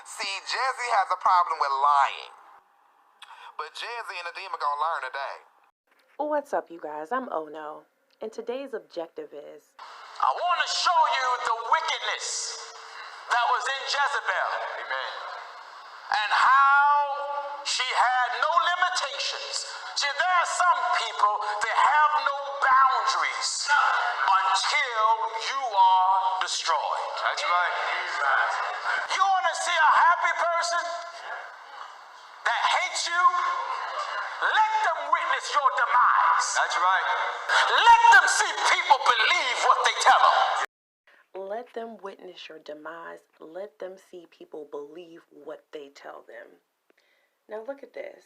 See, Jezzy has a problem with lying. But Jezzy and Edema gonna learn today. What's up, you guys? I'm Ono, and today's objective is... I want to show you the wickedness that was in Jezebel. Amen. And how she had no limitations. See, there are some people that have no boundaries until you are destroyed. That's right. You want to see a happy person that hates you? Let them witness your demise. That's right. Let them see people believe what they tell them. Let them witness your demise. Let them see people believe what they tell them. Now look at this.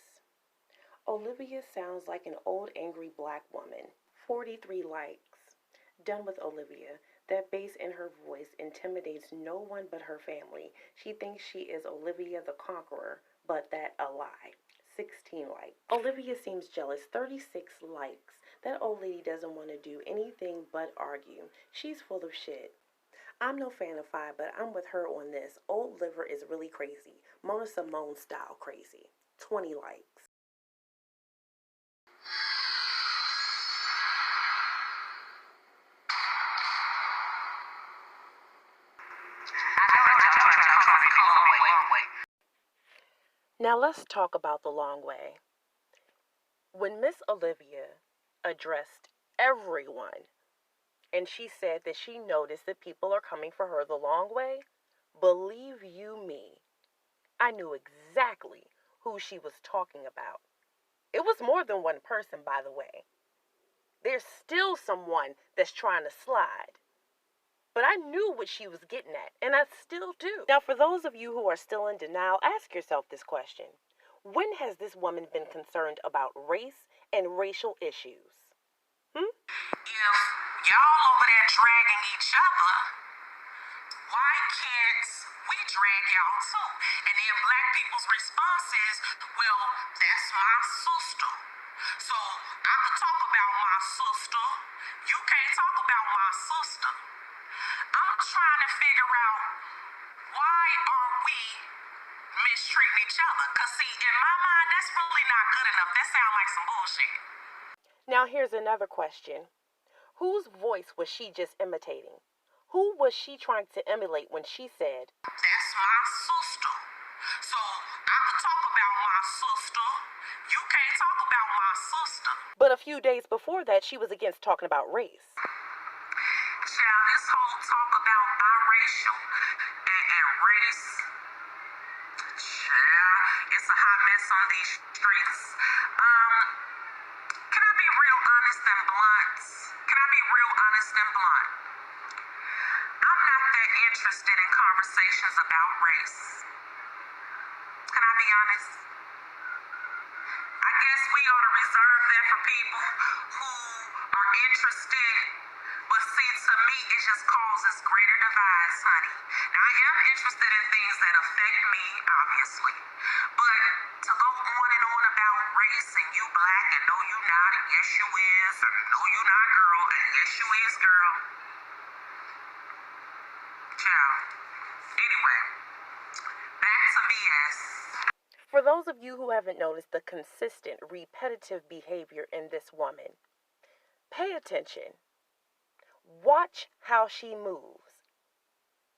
Olivia sounds like an old angry black woman. 43 likes. Done with Olivia. That bass in her voice intimidates no one but her family. She thinks she is Olivia the Conqueror, but that a lie. 16 likes. Olivia seems jealous. 36 likes. That old lady doesn't want to do anything but argue. She's full of shit. I'm no fan of Fi, but I'm with her on this. Old liver is really crazy. Mona Simone style crazy. 20 likes. Now let's talk about the long way. When Miss Olivia addressed everyone, and she said that she noticed that people are coming for her the long way, believe you me, I knew exactly who she was talking about. It was more than one person, by the way. There's still someone that's trying to slide. But I knew what she was getting at, and I still do. Now, for those of you who are still in denial, ask yourself this question. When has this woman been concerned about race and racial issues? If y'all over there dragging each other, why can't we drag y'all too? And then black people's response is, well, that's my sister. So I could talk about my sister. You can't talk about my sister. I'm trying to figure out, why are we mistreating each other? Because see, in my mind, that's really not good enough. That sounds like some bullshit. Now here's another question. Whose voice was she just imitating? Who was she trying to emulate when she said, that's my sister. So I could talk about my sister. You can't talk about my sister. But a few days before that, she was against talking about race. Child, this whole talk about biracial and race, child, it's a hot mess on these streets. Can I be real honest and blunt? I'm not that interested in conversations about race. Can I be honest? I guess we ought to reserve that for people who are interested. But see, to me, it just causes greater divides, honey. Now, I am interested in things that affect me, obviously. But to go on and on about race and you black and no you not and yes you is and no you not girl and yes you is girl. Child. Anyway, back to BS. For those of you who haven't noticed the consistent, repetitive behavior in this woman, pay attention. Watch how she moves.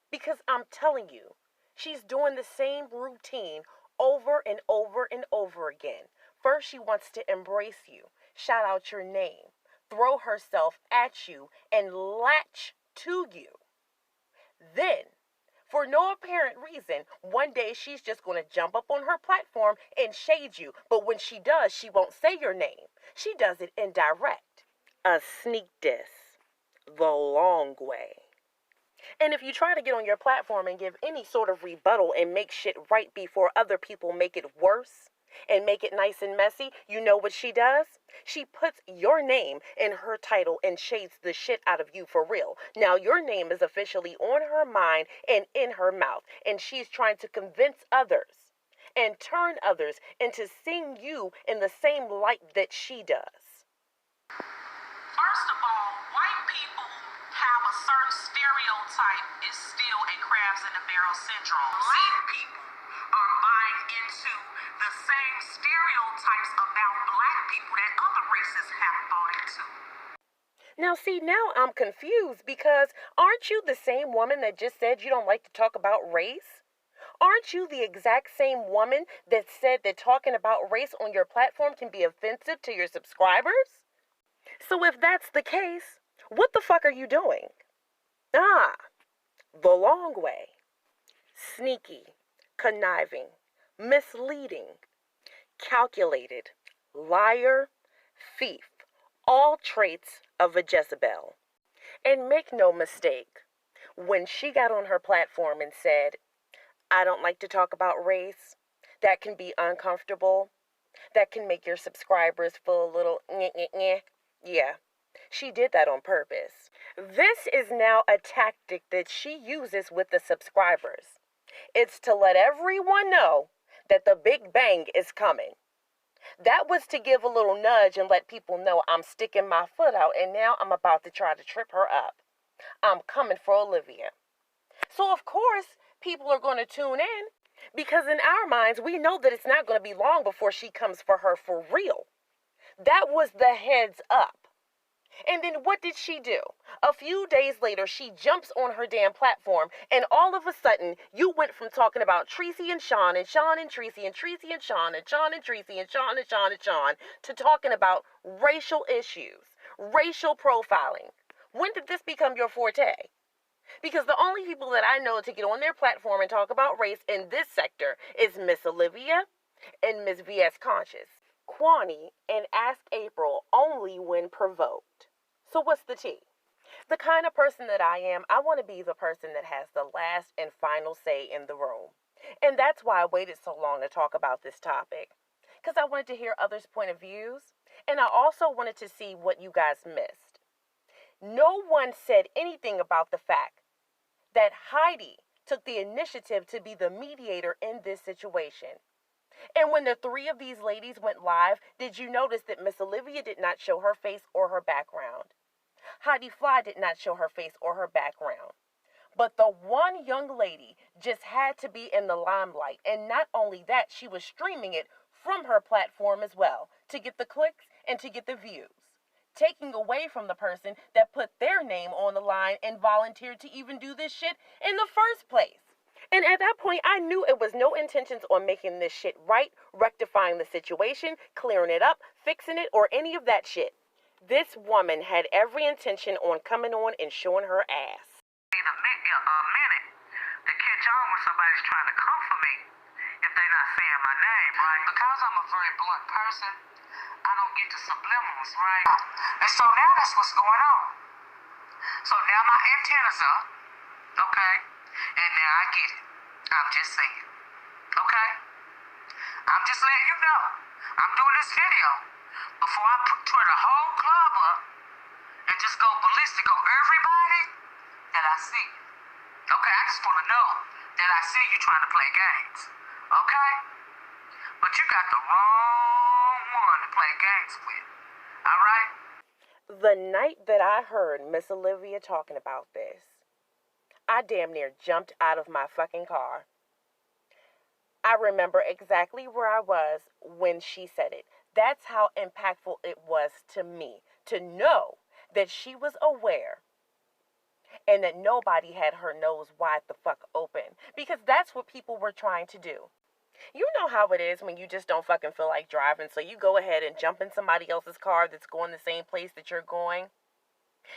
Because I'm telling you, she's doing the same routine over and over and over again. First, she wants to embrace you, shout out your name, throw herself at you, and latch to you. Then, for no apparent reason, one day she's just going to jump up on her platform and shade you. But when she does, she won't say your name. She does it indirect. A sneak diss. The long way. And if you try to get on your platform and give any sort of rebuttal and make shit right before other people make it worse and make it nice and messy, you know what she does? She puts your name in her title and shades the shit out of you for real. Now your name is officially on her mind and in her mouth, and she's trying to convince others and turn others into seeing you in the same light that she does. First of all, white people have a certain stereotype is still a crabs in the barrel syndrome. Black people into the same stereotypes about black people that other races have bought into. Now, see, now I'm confused because aren't you the same woman that just said you don't like to talk about race? Aren't you the exact same woman that said that talking about race on your platform can be offensive to your subscribers? So if that's the case, what the fuck are you doing? Ah, the long way. Sneaky, conniving, misleading, calculated, liar, thief, all traits of a Jezebel. And make no mistake, when she got on her platform and said, I don't like to talk about race, that can be uncomfortable, that can make your subscribers feel a little yeah, she did that on purpose. This is now a tactic that she uses with the subscribers. It's to let everyone know that the Big Bang is coming. That was to give a little nudge and let people know I'm sticking my foot out and now I'm about to try to trip her up. I'm coming for Olivia. So of course, people are going to tune in because in our minds, we know that it's not going to be long before she comes for her for real. That was the heads up. And then what did she do? A few days later, she jumps on her damn platform, and all of a sudden, you went from talking about Tracy and Sean, and Sean and Tracy, and Tracy and Sean, and Sean and Tracy, and Sean and Sean and Sean, to talking about racial issues, racial profiling. When did this become your forte? Because the only people that I know to get on their platform and talk about race in this sector is Miss Olivia and Miss VS Conscious, Kwani, and Ask April only when provoked. So what's the tea? The kind of person that I am, I want to be the person that has the last and final say in the room. And that's why I waited so long to talk about this topic. Because I wanted to hear others' point of views. And I also wanted to see what you guys missed. No one said anything about the fact that Heidi took the initiative to be the mediator in this situation. And when the three of these ladies went live, did you notice that Miss Olivia did not show her face or her background? Heidi Fly did not show her face or her background. But the one young lady just had to be in the limelight. And not only that, she was streaming it from her platform as well to get the clicks and to get the views, taking away from the person that put their name on the line and volunteered to even do this shit in the first place. And at that point, I knew it was no intentions on making this shit right, rectifying the situation, clearing it up, fixing it, or any of that shit. This woman had every intention on coming on and showing her ass. Need a minute to catch on when somebody's trying to come for me if they're not saying my name, right? Because I'm a very blunt person, I don't get the subliminals, right? And so now that's what's going on. So now my antenna's up, okay? And now I get it. I'm just saying, okay? I'm just letting you know. I'm doing this video before I turn the whole club up and just go ballistic on everybody that I see. Okay, I just want to know that I see you trying to play games, okay? But you got the wrong one to play games with, all right? The night that I heard Miss Olivia talking about this, I damn near jumped out of my fucking car. I remember exactly where I was when she said it. That's how impactful it was to me to know that she was aware and that nobody had her nose wide the fuck open, because that's what people were trying to do. You know how it is when you just don't fucking feel like driving, so you go ahead and jump in somebody else's car that's going the same place that you're going.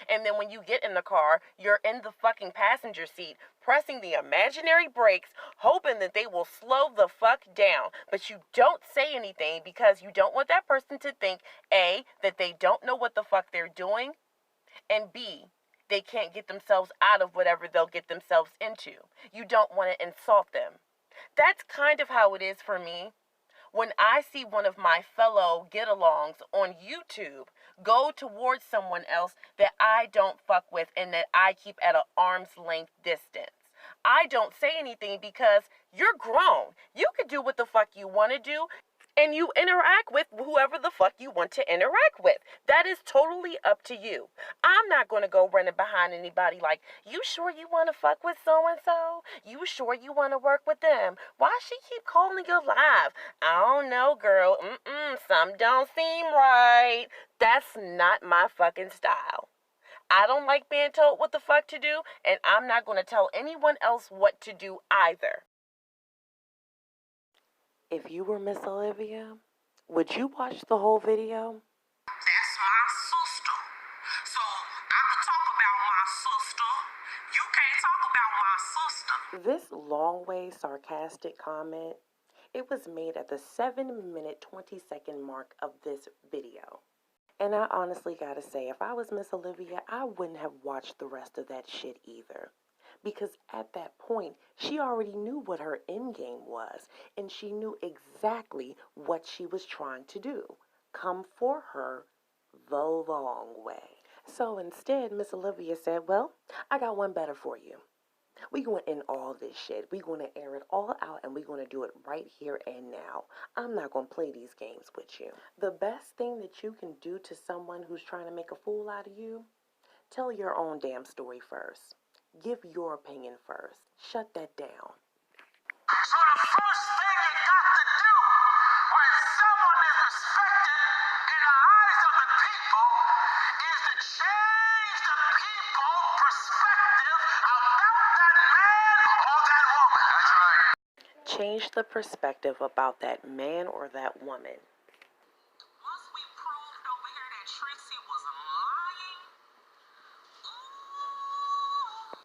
And then when you get in the car, you're in the fucking passenger seat, pressing the imaginary brakes, hoping that they will slow the fuck down. But you don't say anything because you don't want that person to think, A, that they don't know what the fuck they're doing, and B, they can't get themselves out of whatever they'll get themselves into. You don't want to insult them. That's kind of how it is for me. When I see one of my fellow get-alongs on YouTube go towards someone else that I don't fuck with and that I keep at an arm's length distance, I don't say anything because you're grown. You can do what the fuck you want to do. and you interact with whoever the fuck you want to interact with. That is totally up to you. I'm not going to go running behind anybody like, you sure you want to fuck with so-and-so? You sure you want to work with them? Why she keep calling you live? I don't know, girl. Some don't seem right. That's not my fucking style. I don't like being told what the fuck to do, and I'm not going to tell anyone else what to do either. If you were Miss Olivia, would you watch the whole video? That's my sister. So I could talk about my sister. You can't talk about my sister. This long way sarcastic comment, it was made at the 7-minute 20-second mark of this video. And I honestly gotta say, if I was Miss Olivia, I wouldn't have watched the rest of that shit either. Because at that point, she already knew what her end game was, and she knew exactly what she was trying to do. Come for her the long way. So instead, Miss Olivia said, well, I got one better for you. We're going to end all this shit. We're going to air it all out, and we're going to do it right here and now. I'm not going to play these games with you. The best thing that you can do to someone who's trying to make a fool out of you, tell your own damn story first. Give your opinion first. Shut that down. So the first thing you got to do when someone is respected in the eyes of the people is to change the people's perspective about that man or that woman. That's right. Change the perspective about that man or that woman. Once we proved over here that Tracy was lying,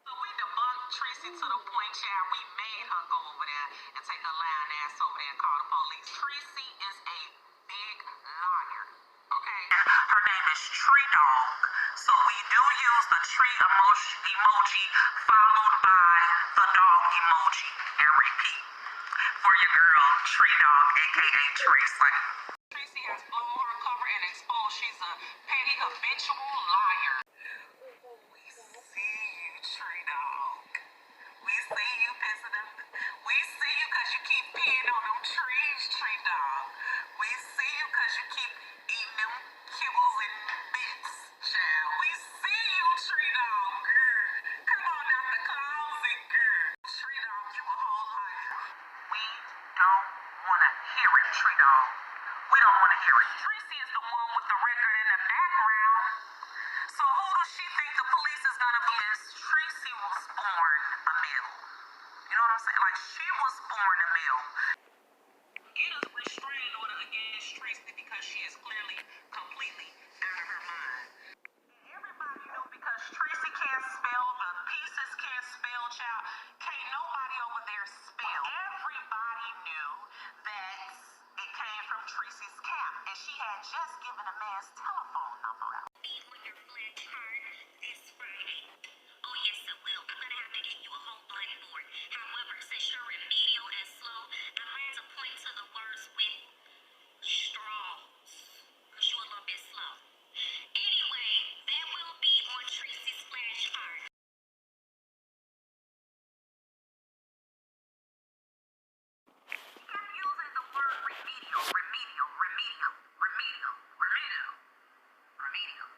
so we debunked Tracy to the point, child, we made her go over there and take her lying ass over there and call the police. Tracy is a big liar, okay? Her name is Tree Dog, so we do use the tree emoji followed by the dog emoji and repeat. For your girl, Tree Dog, aka Tracy. Tracy has blown her cover and exposed she's a petty habitual liar. We see you, Tree Dog. We see you pissing them. We see you because you keep peeing on them trees, Tree Dog. We see you because you keep eating them kibbles and bits, child. We see you, Tree Dog, girl. Come on out the closet, girl. Tree Dog, you a whole liar. We don't want to hear it, Tree Dog. We don't want to hear it. Tracy is the one with the record in the background. So who does she think the police is going to be? Tracy was born a male. You know what I'm saying? Like, she was born a male. Get a restraining order against Tracy because she is clearly completely out of her mind. Everybody knew because Tracy can't spell, the pieces can't spell, child. Can't nobody over there spell. Everybody knew that it came from Tracy's cap, and she had just given a man's telephone number out. Be on your flash card this Friday. Oh yes, it will. I'm gonna have to get you a whole button board. However, since you're remedial and slow, I had to point to the words with straws, cause you're a little bit slow. Anyway, that will be on Tracy's flash card. She kept using the word remedial, remedial, remedial, remedial, remedial, remedial,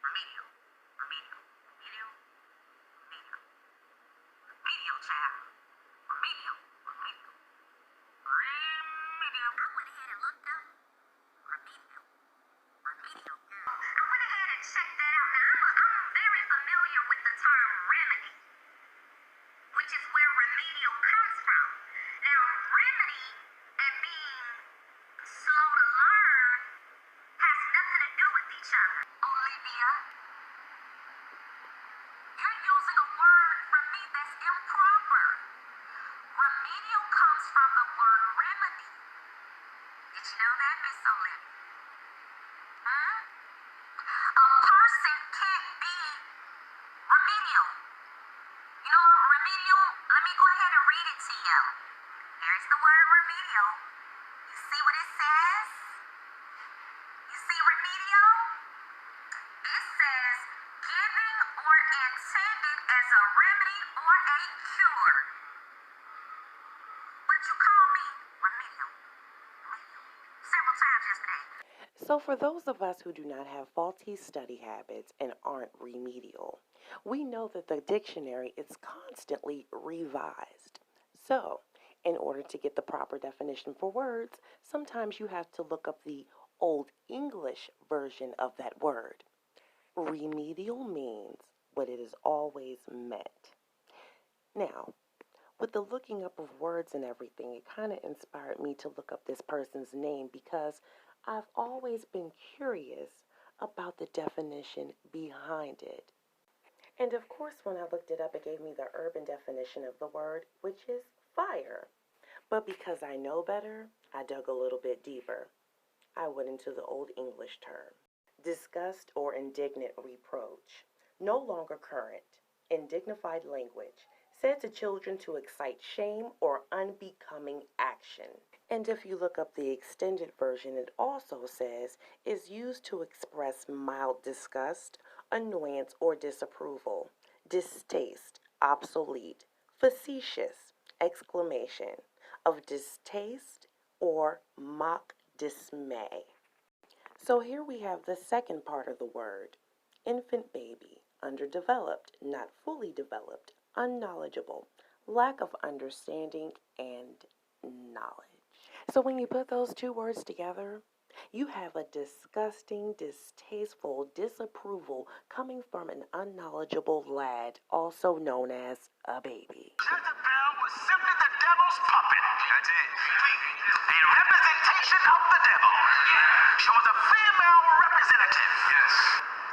remedial, remedial, remedial, remedial, remedial, child, remedial, remedial, remedial. I went ahead and looked up remedial, remedial. I went ahead and checked that out. Now I'm very familiar with the term remedy, which is where remedial comes from. Now, remedy and being slow to learn has nothing to do with each other. Olivia, you're using a word from me that's improper. Remedial comes from the word remedy. Did you know that, Ms. Olivia? Huh? A person can't be remedial. You know what remedial? Let me go ahead and read it to you. Here's the word remedial. You see what it says? You see remedial? It says giving or intended as a remedy or a cure. But you call me remedial. Remedial. So, for those of us who do not have faulty study habits and aren't remedial, we know that the dictionary is constantly revised. So, in order to get the proper definition for words, sometimes you have to look up the Old English version of that word. Remedial means what it has always meant. Now, with the looking up of words and everything, it kind of inspired me to look up this person's name because I've always been curious about the definition behind it. And of course, when I looked it up, it gave me the urban definition of the word, which is fire. But because I know better, I dug a little bit deeper. I went into the Old English term. Disgust or indignant reproach. No longer current. Indignified language. Said to children to excite shame or unbecoming action. And if you look up the extended version, it also says is used to express mild disgust, annoyance, or disapproval. Distaste, obsolete, facetious, exclamation, of distaste or mock dismay. So here we have the second part of the word. Infant baby, underdeveloped, not fully developed, unknowledgeable, lack of understanding and knowledge. So when you put those two words together, you have a disgusting, distasteful disapproval coming from an unknowledgeable lad, also known as a baby. Jezebel was simply the devil's puppet. That's it. A representation of the devil. She was a female representative. Yes.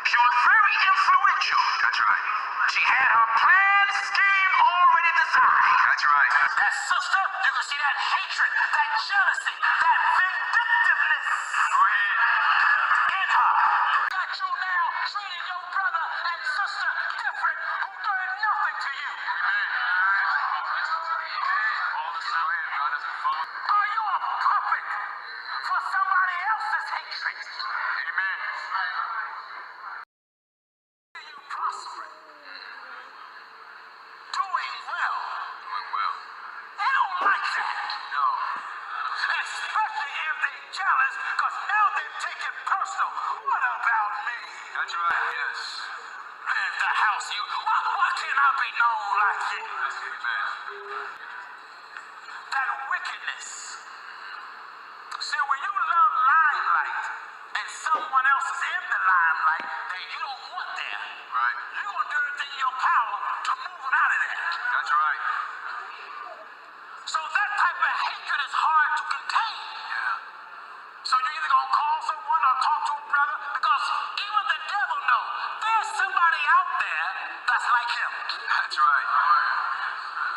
She was very influential. That's right. She had her plan scheme already designed. That's right. That sister, you can see that hatred, that jealousy, that vindictiveness. Go ahead. In her. Got you now treating your brother and sister different who done nothing to you. Are you a puppet for somebody else's hatred? Amen. You prospering, doing well. Doing well. They don't like that. No. Especially if they jealous, because now they take it personal. What about me? That's right, yes. Leave the house, you. Why can't I be known like this? Amen. That wickedness. See, when you love limelight and someone else is in the limelight that you don't want there, right, you're going to do everything in your power to move them out of there. That's right. So that type of hatred is hard to contain. Yeah. So you're either going to call someone or talk to a brother, because even the devil knows there's somebody out there that's like him. That's right.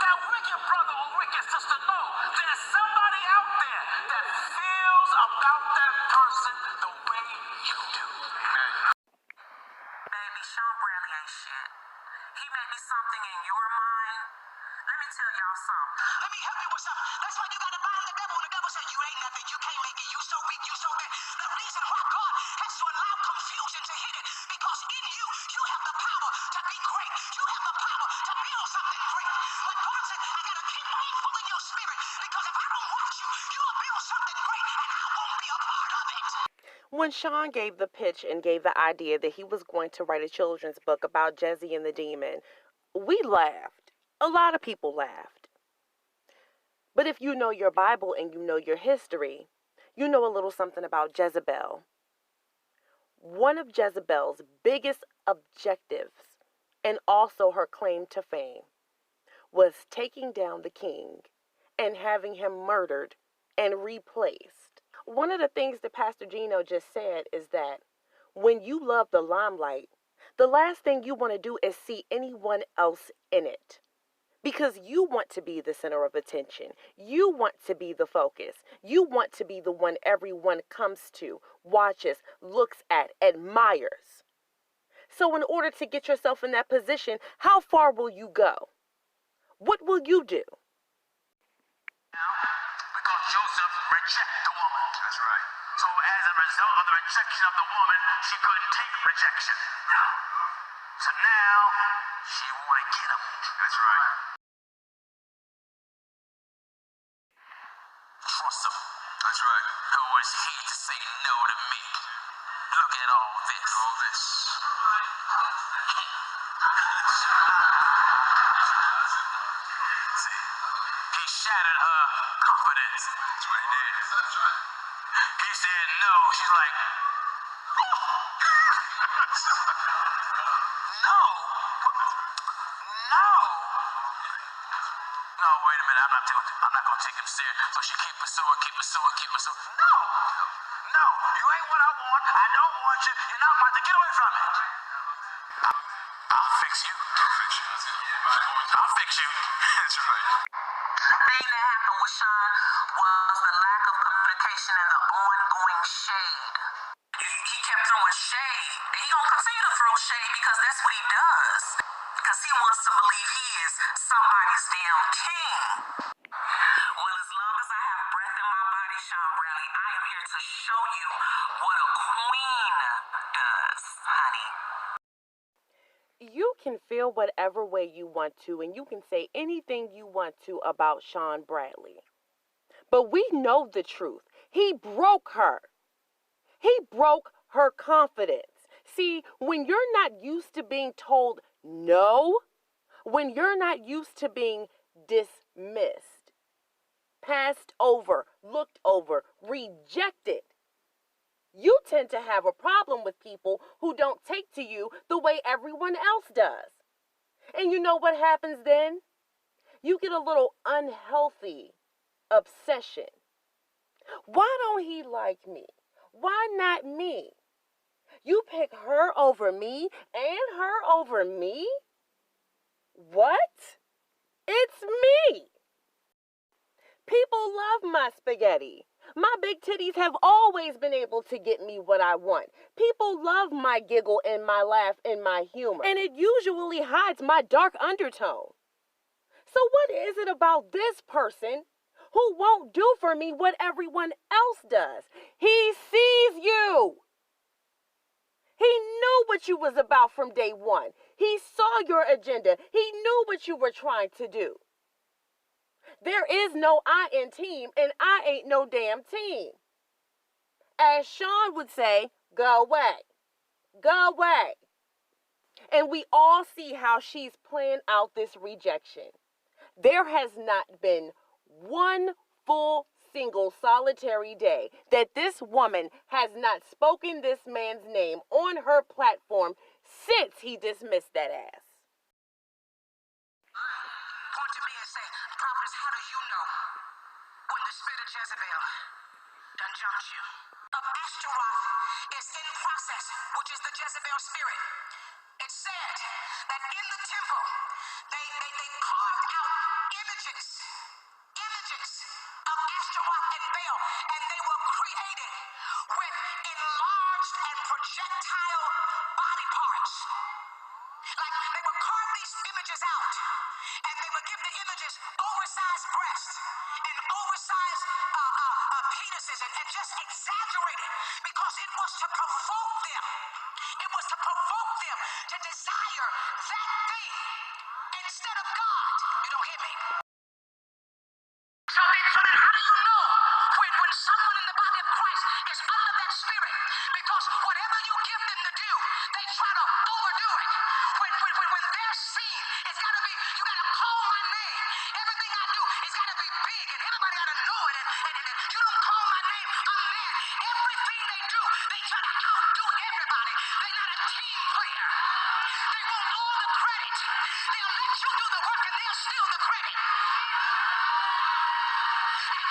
That wicked brother or wicked sister knows there's somebody out there that feels about that person the way you do. Baby, Sean Bradley ain't shit. He may be something in your mind. Let me tell y'all something. Let me help you with something. That's why you gotta bind the devil. When the devil says you ain't nothing, you can't make it, you so weak, you so bad. The reason why God has to allow confusion to hit it, because in you, you have the power to be great. You have the power to build something great. But God said, I gotta keep my full in your spirit, because if I don't watch you, you'll build something great, and I won't be a part of it. When Sean gave the pitch and gave the idea that he was going to write a children's book about Jezzy and the demon, we laughed. A lot of people laughed. But if you know your Bible and you know your history, you know a little something about Jezebel. One of Jezebel's biggest objectives, and also her claim to fame, was taking down the king and having him murdered and replaced. One of the things that Pastor Gino just said is that when you love the limelight, the last thing you want to do is see anyone else in it. Because you want to be the center of attention. You want to be the focus. You want to be the one everyone comes to, watches, looks at, admires. So in order to get yourself in that position, how far will you go? What will you do? Because Joseph rejected the woman. That's right. So as a result of the rejection of the woman, she couldn't take rejection. So now she want to get him. That's right. Trust him. That's right. Who is he to say no to me? Look at all this. All this. See, he shattered her confidence. That's what he did. He said no. She's like, no. No. No, wait a minute. I'm not gonna take him serious. So she keep pursuing. No. No. You ain't what I want. I don't want you. You're not mine. Get away from me. I'll fix you. I'll fix you. That's right. The thing that happened with Sean was the lack of communication and the ongoing shade. He kept throwing shade. And he gonna continue to throw shade because that's what he does. Because he wants to believe he is somebody's damn king. Well, as long as I have breath in my body, Sean Bradley, I am here to show you what a queen does, honey. You can feel whatever way you want to, and you can say anything you want to about Sean Bradley. But we know the truth. He broke her. He broke her confidence. See, when you're not used to being told no, when you're not used to being dismissed, passed over, looked over, rejected, you tend to have a problem with people who don't take to you the way everyone else does. And you know what happens then? You get a little unhealthy obsession. Why don't he like me? Why not me? You pick her over me and her over me? What? It's me. People love my spaghetti. My big titties have always been able to get me what I want. People love my giggle and my laugh and my humor. And it usually hides my dark undertone. So what is it about this person who won't do for me what everyone else does? He sees you. He knew what you was about from day one. He saw your agenda. He knew what you were trying to do. There is no I in team, and I ain't no damn team. As Sean would say, go away. Go away. And we all see how she's playing out this rejection. There has not been one full, single, solitary day that this woman has not spoken this man's name on her platform since he dismissed that ass. Point to me and say, Prophetess, how do you know when the spirit of Jezebel done jumped you? Of Ashtaroth is in process, which is the Jezebel spirit. It said that in the temple, they carved out images of Ashtaroth and Baal, and they were created with enlarged and projectile body parts. Like they would carve these images out, and they would give the images oversized breasts and oversized penises, and just exaggerate it because it was to provoke them. It was to provoke them to desire that thing instead of God. You don't hear me? So then how do you know when someone in the body of Christ is under that spirit? Because whatever you give them to do, they try to overdo it. When they're seen, it's got to be, you got to call my name. Everything I do, it's got to be big, and everybody got to know it. And you don't call my name, I'm mad. Everything they do, they try to outdo everybody. They're not a team player. They want all the credit. They'll let you do the work, and they'll steal the credit.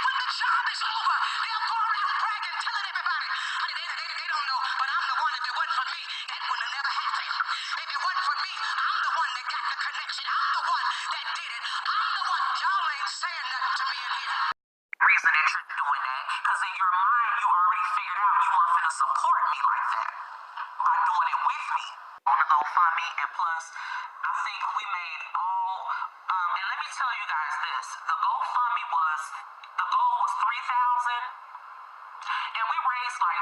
When the job is over, they'll go around bragging, telling everybody, honey, they don't know, but I'm the one. If it wasn't for me, that would have never happened. If it wasn't for me, I'm the one that got the connection. I'm the one that did it. I'm the one. Y'all ain't saying nothing to me in here. Reason that you're doing that, because in your mind, you already figured out you weren't finna support me like that by doing it with me on the GoFundMe. And plus, I think we made all, and let me tell you guys this, the GoFundMe the goal was 3,000, and we raised like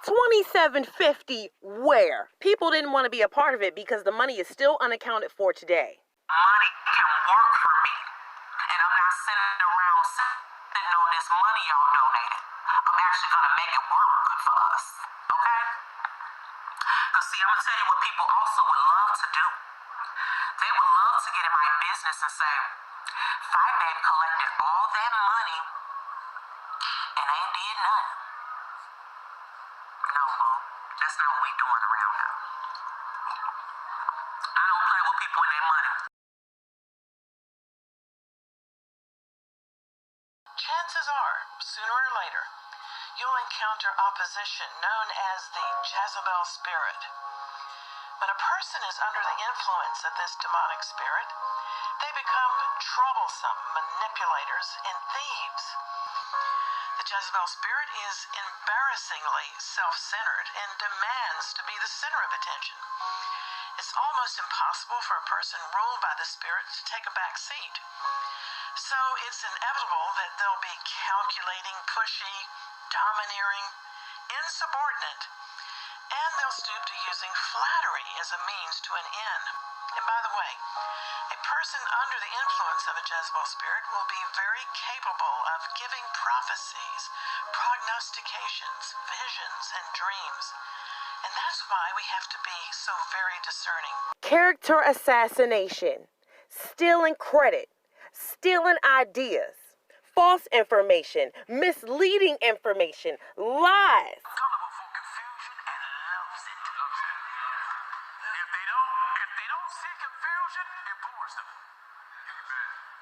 2750 where? People didn't want to be a part of it because the money is still unaccounted for today. Money can work for me, and I'm not sitting around sending sitting on this money y'all donated. I'm actually going to make it work for us. Okay? Because see, I'm going to tell you what people also would love to do. They would love to get in my business and say, Fi Babe collected all that money and ain't did nothing. No, boo. That's not what we doing around here. I don't play with people and their money. Chances are, sooner or later, you'll encounter opposition known as the Jezebel spirit. When a person is under the influence of this demonic spirit, they become troublesome manipulators and thieves. The Jezebel spirit is embarrassingly self-centered and demands to be the center of attention. It's almost impossible for a person ruled by the spirit to take a back seat. So it's inevitable that they'll be calculating, pushy, domineering, insubordinate, and they'll stoop to using flattery as a means to an end. And by the way, a person under the influence of a Jezebel spirit will be very capable of giving prophecies, prognostications, visions, and dreams. And that's why we have to be so very discerning. Character assassination, stealing credit, stealing ideas, false information, misleading information, lies. Gullible for confusion and loves it. If they don't see confusion, it bores them.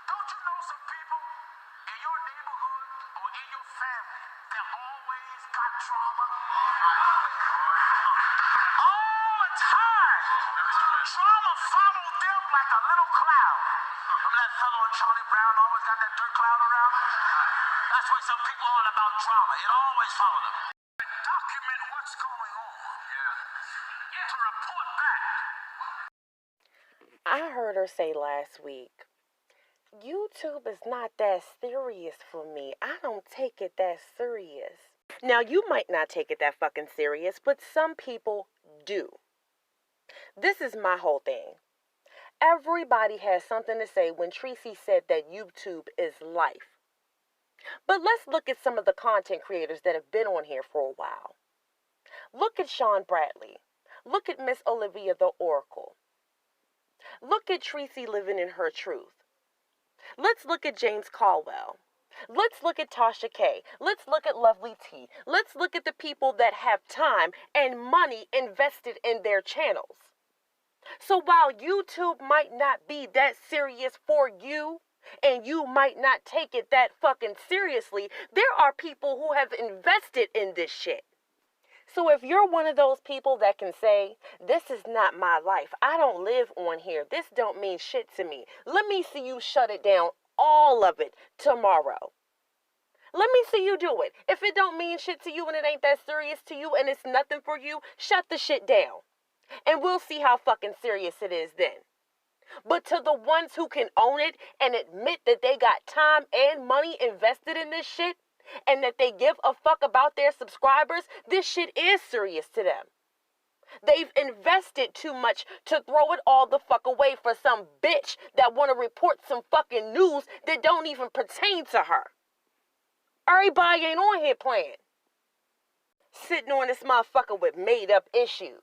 Don't you know some people in your neighborhood or in your family that always got drama? All the time. Drama followed them like a little cloud. Remember that fellow on Charlie Brown always got that dirt cloud around? That's what some people are about drama. It always followed them. Document what's going on. To report back. I heard her say last week, YouTube is not that serious for me. I don't take it that serious. Now, you might not take it that fucking serious, but some people do. This is my whole thing. Everybody has something to say when Tracy said that YouTube is life. But let's look at some of the content creators that have been on here for a while. Look at Sean Bradley. Look at Miss Olivia the Oracle. Look at Tracy living in her truth. Let's look at James Caldwell. Let's look at Tasha K. Let's look at Lovely T. Let's look at the people that have time and money invested in their channels. So while YouTube might not be that serious for you, and you might not take it that fucking seriously, there are people who have invested in this shit. So if you're one of those people that can say, this is not my life, I don't live on here, this don't mean shit to me, let me see you shut it down, all of it, tomorrow. Let me see you do it. If it don't mean shit to you and it ain't that serious to you and it's nothing for you, shut the shit down. And we'll see how fucking serious it is then. But to the ones who can own it and admit that they got time and money invested in this shit, and that they give a fuck about their subscribers, this shit is serious to them. They've invested too much to throw it all the fuck away for some bitch that want to report some fucking news that don't even pertain to her. Everybody ain't on here playing. Sitting on this motherfucker with made up issues.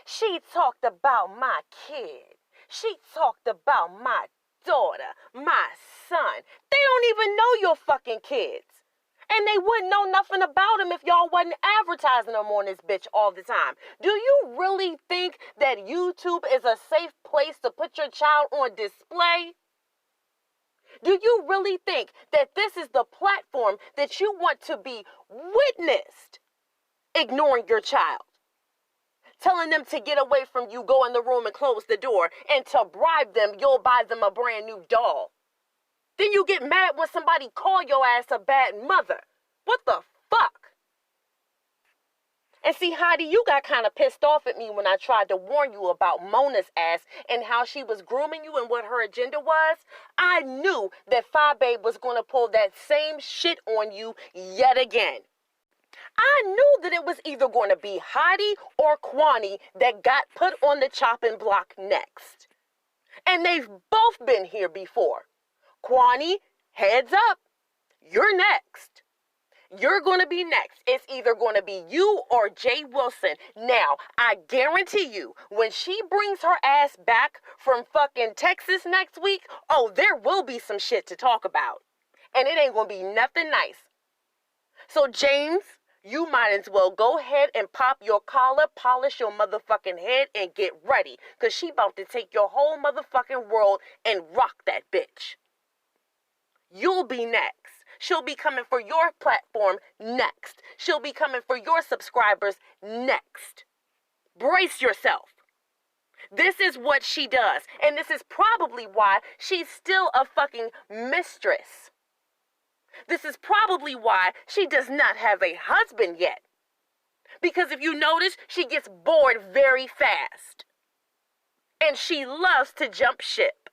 She talked about my kid. She talked about my daughter, my son. They don't even know your fucking kids. And they wouldn't know nothing about them if y'all wasn't advertising them on this bitch all the time. Do you really think that YouTube is a safe place to put your child on display? Do you really think that this is the platform that you want to be witnessed ignoring your child? Telling them to get away from you, go in the room and close the door, and to bribe them, you'll buy them a brand new doll. Then you get mad when somebody call your ass a bad mother. What the fuck? And see, Heidi, you got kind of pissed off at me when I tried to warn you about Mona's ass and how she was grooming you and what her agenda was. I knew that Fi Babe was going to pull that same shit on you yet again. I knew that it was either going to be Heidi or Kwani that got put on the chopping block next. And they've both been here before. Kwani, heads up. You're next. You're going to be next. It's either going to be you or Jay Wilson. Now, I guarantee you, when she brings her ass back from fucking Texas next week, oh, there will be some shit to talk about. And it ain't going to be nothing nice. So, James, you might as well go ahead and pop your collar, polish your motherfucking head, and get ready. Because she about to take your whole motherfucking world and rock that bitch. You'll be next. She'll be coming for your platform next. She'll be coming for your subscribers next. Brace yourself. This is what she does. And this is probably why she's still a fucking mistress. This is probably why she does not have a husband yet. Because if you notice, she gets bored very fast. And she loves to jump ship.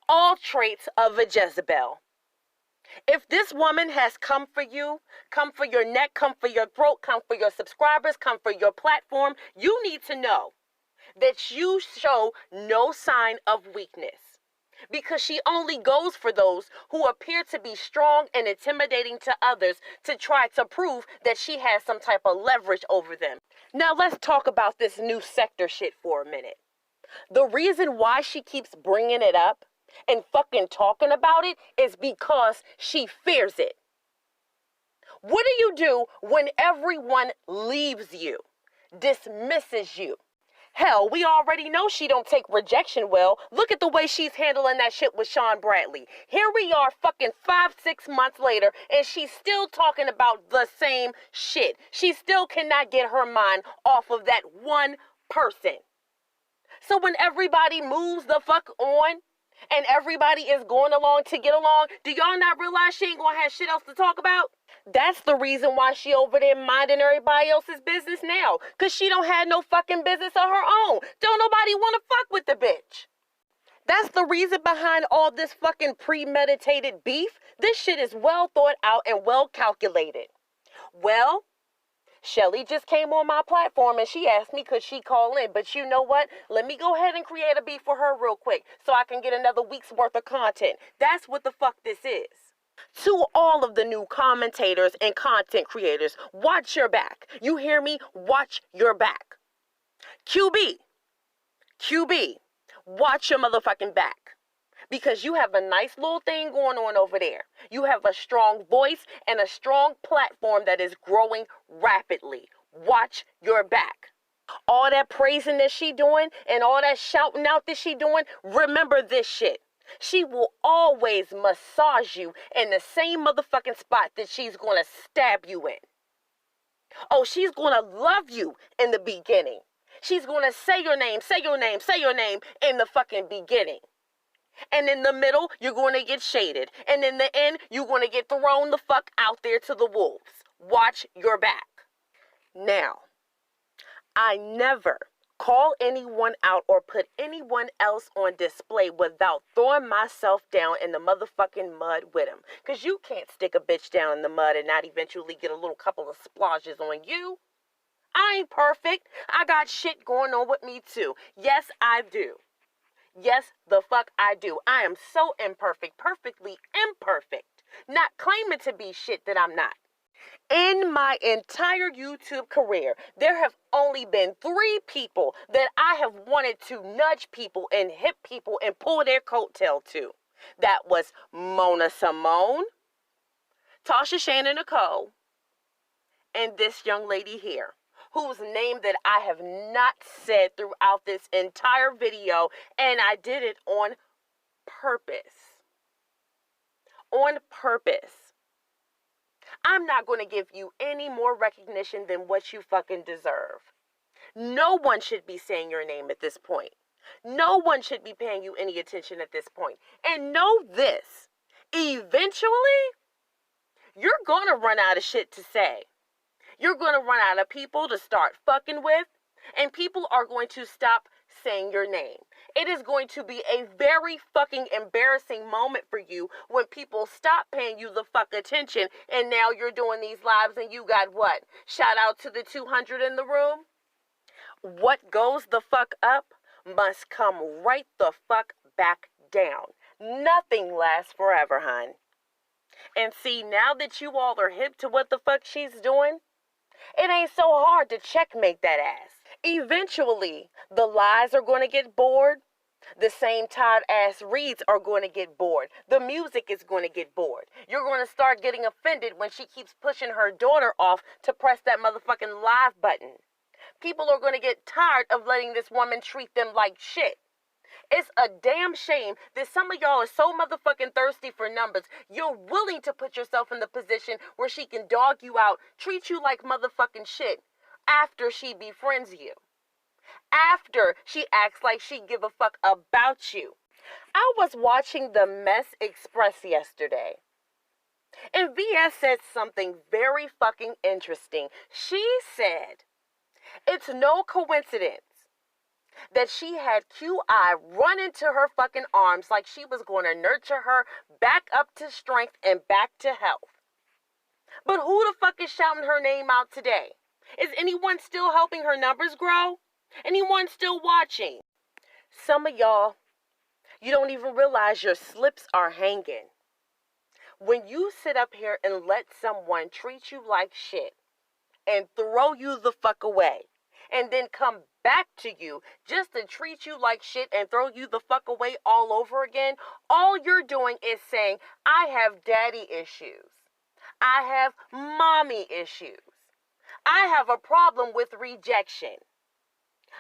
All traits of a Jezebel. If this woman has come for you, come for your neck, come for your throat, come for your subscribers, come for your platform, you need to know that you show no sign of weakness. Because she only goes for those who appear to be strong and intimidating to others to try to prove that she has some type of leverage over them. Now let's talk about this new sector shit for a minute. The reason why she keeps bringing it up and fucking talking about it is because she fears it. What do you do when everyone leaves you, dismisses you? Hell, we already know she don't take rejection well. Look at the way she's handling that shit with Sean Bradley. Here we are fucking 5-6 months later and she's still talking about the same shit. She still cannot get her mind off of that one person. So when everybody moves the fuck on, and everybody is going along to get along, do y'all not realize she ain't gonna have shit else to talk about? That's the reason why she over there minding everybody else's business now. Because she don't have no fucking business of her own. Don't nobody want to fuck with the bitch. That's the reason behind all this fucking premeditated beef. This shit is well thought out and well calculated. Well, Shelly just came on my platform and she asked me could she call in. But you know what? Let me go ahead and create a beef for her real quick so I can get another week's worth of content. That's what the fuck this is. To all of the new commentators and content creators, watch your back. You hear me? Watch your back. QB, watch your motherfucking back. Because you have a nice little thing going on over there. You have a strong voice and a strong platform that is growing rapidly. Watch your back. All that praising that she doing and all that shouting out that she doing, remember this shit. She will always massage you in the same motherfucking spot that she's going to stab you in. Oh, she's going to love you in the beginning. She's going to say your name in the fucking beginning. And in the middle, you're going to get shaded. And in the end, you're going to get thrown the fuck out there to the wolves. Watch your back. Now, I never call anyone out or put anyone else on display without throwing myself down in the motherfucking mud with them. Because you can't stick a bitch down in the mud and not eventually get a little couple of splashes on you. I ain't perfect. I got shit going on with me too. Yes, I do. Yes, the fuck I do. I am so imperfect, perfectly imperfect. Not claiming to be shit that I'm not. In my entire YouTube career, there have only been 3 people that I have wanted to nudge people and hit people and pull their coattail to. That was Mona Simone, Tasha Shannon Nicole, and this young lady here, whose name that I have not said throughout this entire video, and I did it on purpose. On purpose. I'm not going to give you any more recognition than what you fucking deserve. No one should be saying your name at this point. No one should be paying you any attention at this point. And know this, eventually, you're going to run out of shit to say. You're going to run out of people to start fucking with, and people are going to stop saying your name. It is going to be a very fucking embarrassing moment for you when people stop paying you the fuck attention, and now you're doing these lives and you got what? Shout out to the 200 in the room. What goes the fuck up must come right the fuck back down. Nothing lasts forever, hun. And see, now that you all are hip to what the fuck she's doing, it ain't so hard to checkmate that ass. Eventually, the lies are going to get bored. The same tired ass reads are going to get bored. The music is going to get bored. You're going to start getting offended when she keeps pushing her daughter off to press that motherfucking live button. People are going to get tired of letting this woman treat them like shit. It's a damn shame that some of y'all are so motherfucking thirsty for numbers, you're willing to put yourself in the position where she can dog you out, treat you like motherfucking shit after she befriends you. After she acts like she give a fuck about you. I was watching the Mess Express yesterday, and VS said something very fucking interesting. She said, it's no coincidence that she had QI run into her fucking arms like she was going to nurture her back up to strength and back to health. But who the fuck is shouting her name out today? Is anyone still helping her numbers grow? Anyone still watching? Some of y'all, you don't even realize your slips are hanging. When you sit up here and let someone treat you like shit and throw you the fuck away, and then come back to you just to treat you like shit and throw you the fuck away all over again, all you're doing is saying, I have daddy issues. I have mommy issues. I have a problem with rejection.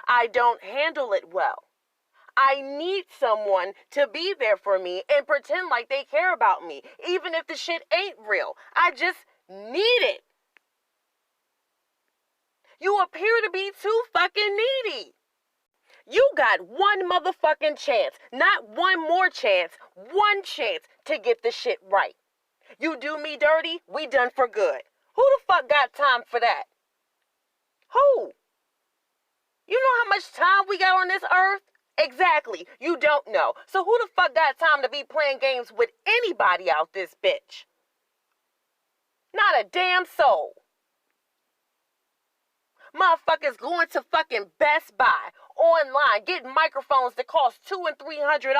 I don't handle it well. I need someone to be there for me and pretend like they care about me, even if the shit ain't real. I just need it. You appear to be too fucking needy. You got one motherfucking chance, not one more chance, one chance to get the shit right. You do me dirty, we done for good. Who the fuck got time for that? Who? You know how much time we got on this earth? Exactly, you don't know. So who the fuck got time to be playing games with anybody out this bitch? Not a damn soul. Motherfuckers going to fucking Best Buy online, getting microphones that cost $200 and $300,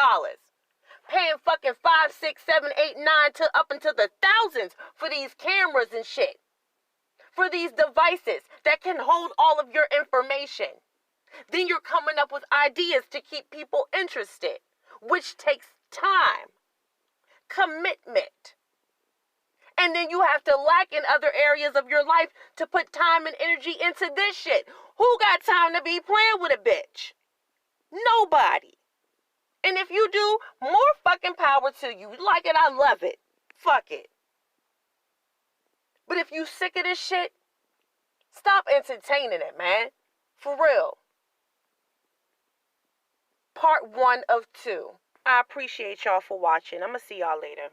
paying fucking $5, $6, $7, $8, $9 to up into the thousands for these cameras and shit, for these devices that can hold all of your information. Then you're coming up with ideas to keep people interested, which takes time, commitment. And then you have to lack in other areas of your life to put time and energy into this shit. Who got time to be playing with a bitch? Nobody. And if you do, more fucking power to you. You like it, I love it. Fuck it. But if you sick of this shit, stop entertaining it, man. For real. Part 1 of 2. I appreciate y'all for watching. I'm gonna see y'all later.